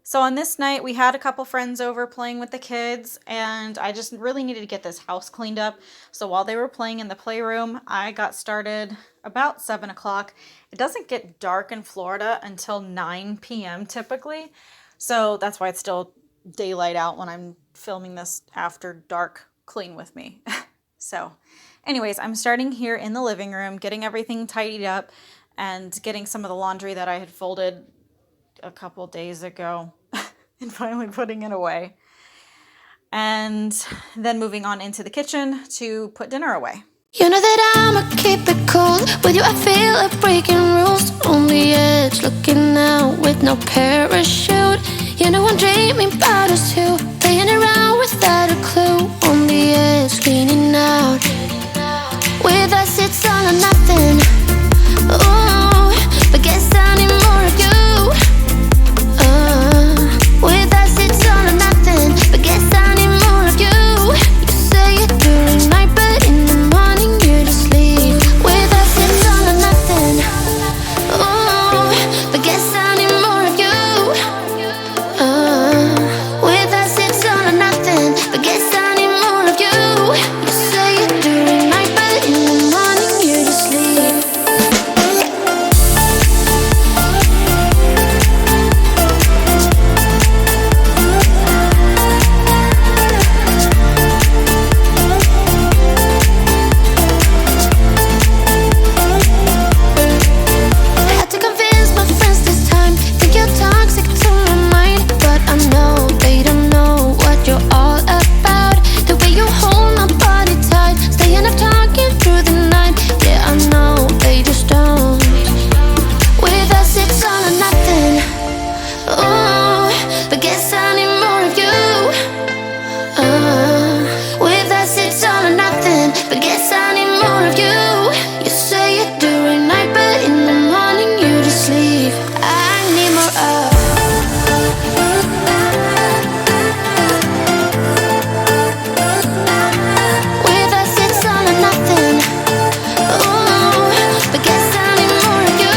So on this night, we had a couple friends over playing with the kids, and I just really needed to get this house cleaned up. So while they were playing in the playroom, I got started about 7 o'clock. It doesn't get dark in Florida until 9 p.m. typically. So that's why it's still daylight out when I'm filming this after dark clean with me. So anyways, I'm starting here in the living room, getting everything tidied up and getting some of the laundry that I had folded a couple days ago and finally putting it away. And then moving on into the kitchen to put dinner away. You know that I'ma keep it cool. With you I feel like breaking rules. On the edge, looking out with no parachute. You know I'm dreaming about us two, playing around without a clue. On the edge, leaning out. With us it's all or nothing. Ooh, but guess I need more of you. With us it's all or nothing, but guess I need more of you. You say it during night, but in the morning you just leave. With us it's all or nothing. Ooh, but guess I need more of you. With us it's all or nothing, but guess I need more of you. You say it during night, but in the morning you just leave. Had to convince my friends this time. Think you're toxic to my mind, but I know they don't know what you're all about. The way you hold my body tight, staying up talking through the night. Yeah, I know they just don't. With us it's all or nothing. Ooh, but guess I need more of you. With us it's all or nothing, but guess I need more of you. You say it during night, but in the morning you just leave. I need more of. With us it's all or nothing. Ooh, but guess I need more of you.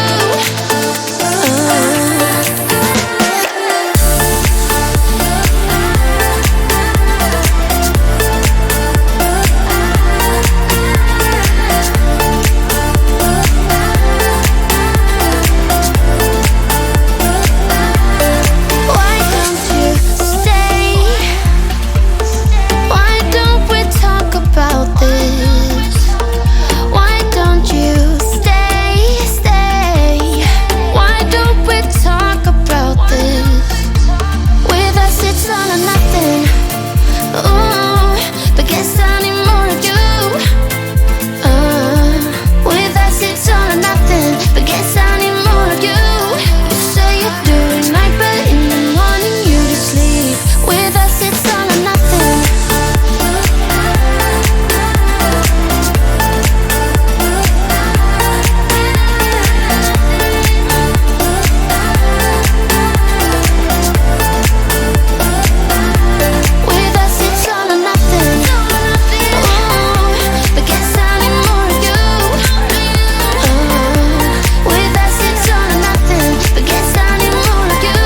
Why don't you stay? Why don't we talk about this? Why don't you stay? Why don't we talk about this? With us it's all or nothing. Ooh, but guess I need more of you. With us it's all or nothing, but guess I need more of you. You say it during night, but in the morning you just leave. With us it's all or nothing. With us it's all or nothing. Ooh, but guess I need more of you. With us it's all or nothing, but guess I need more of you.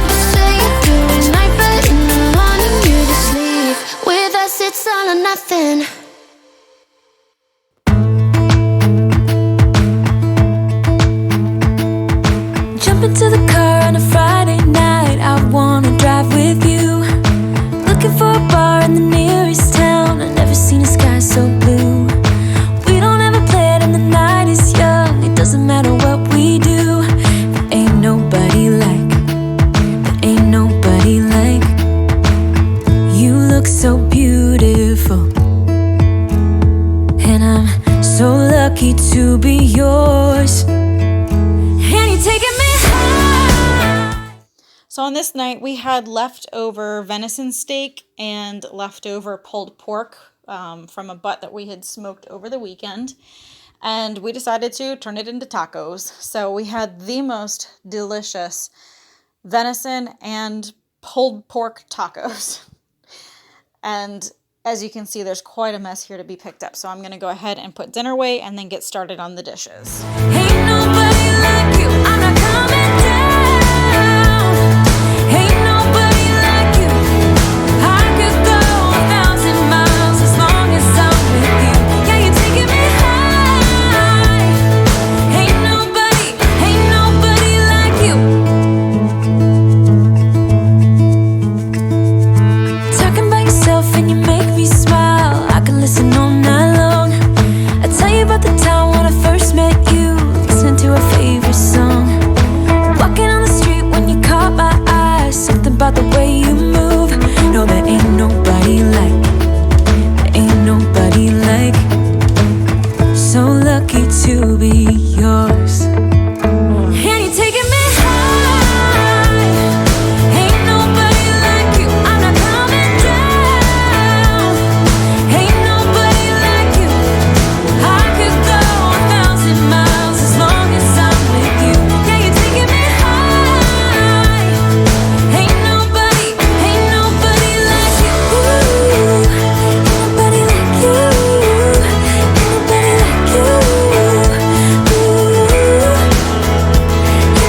You say it during night, but in the morning you just leave. With us it's all or nothing. Jump into the car on a Friday night. I wanna drive with you. Looking for a bar in the nearest town. I've never seen a sky so blue. We don't ever play it and the night is young. It doesn't matter what we do. There ain't nobody like. There ain't nobody like. You look so beautiful, and I'm so lucky to be yours. And you're taking me high. So on this night, we had leftover venison steak and leftover pulled pork from a butt that we had smoked over the weekend. And we decided to turn it into tacos. So we had the most delicious venison and pulled pork tacos. And as you can see, there's quite a mess here to be picked up. So I'm going to go ahead and put dinner away and then get started on the dishes. Ain't nobody like you. I'm not coming down. Ain't nobody like. So lucky to be yours. And you're taking me high. Ain't nobody like you. I'm not coming down. Ain't nobody like you. I could go 1,000 miles as long as I'm with you. Yeah, you're taking me high. Ain't nobody like you. Ain't nobody like you. Ain't nobody like you. Ain't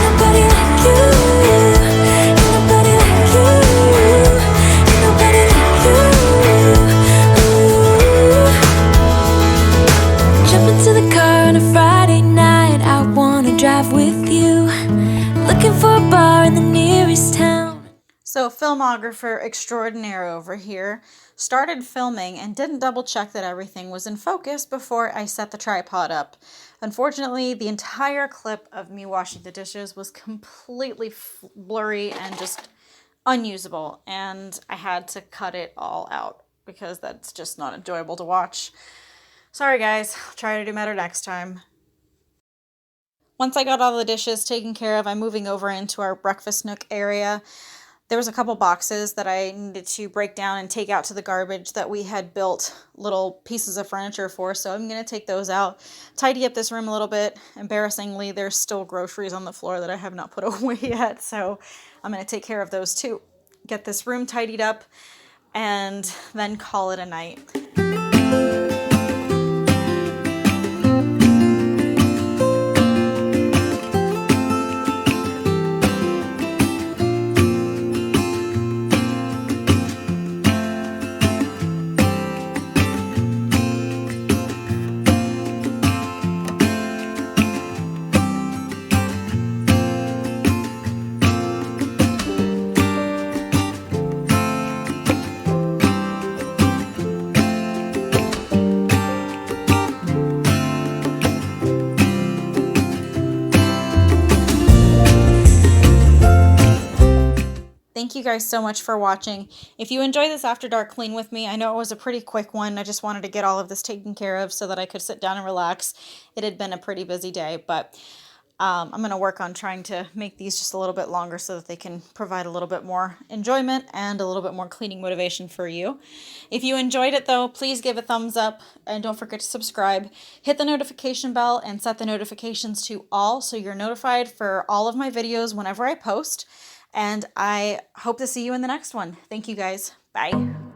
nobody like you. Ain't nobody like you. Ain't nobody like you. Jump into the car on a Friday night. I wanna drive with you. Looking for a bar in the nearest town. So, filmographer extraordinaire over here started filming and didn't double check that everything was in focus before I set the tripod up. Unfortunately, the entire clip of me washing the dishes was completely blurry and just unusable, and I had to cut it all out because that's just not enjoyable to watch. Sorry guys, I'll try to do better next time. Once I got all the dishes taken care of, I'm moving over into our breakfast nook area. There was a couple boxes that I needed to break down and take out to the garbage that we had built little pieces of furniture for, so I'm going to take those out, tidy up this room a little bit. Embarrassingly, there's still groceries on the floor that I have not put away yet, so I'm going to take care of those too. Get this room tidied up and then call it a night. Thank you guys so much for watching. If you enjoy this After Dark Clean with me, I know it was a pretty quick one. I just wanted to get all of this taken care of so that I could sit down and relax. It had been a pretty busy day, but I'm going to work on trying to make these just a little bit longer so that they can provide a little bit more enjoyment and a little bit more cleaning motivation for you. If you enjoyed it though, please give a thumbs up and don't forget to subscribe. Hit the notification bell and set the notifications to all so you're notified for all of my videos whenever I post. And I hope to see you in the next one. Thank you guys. Bye.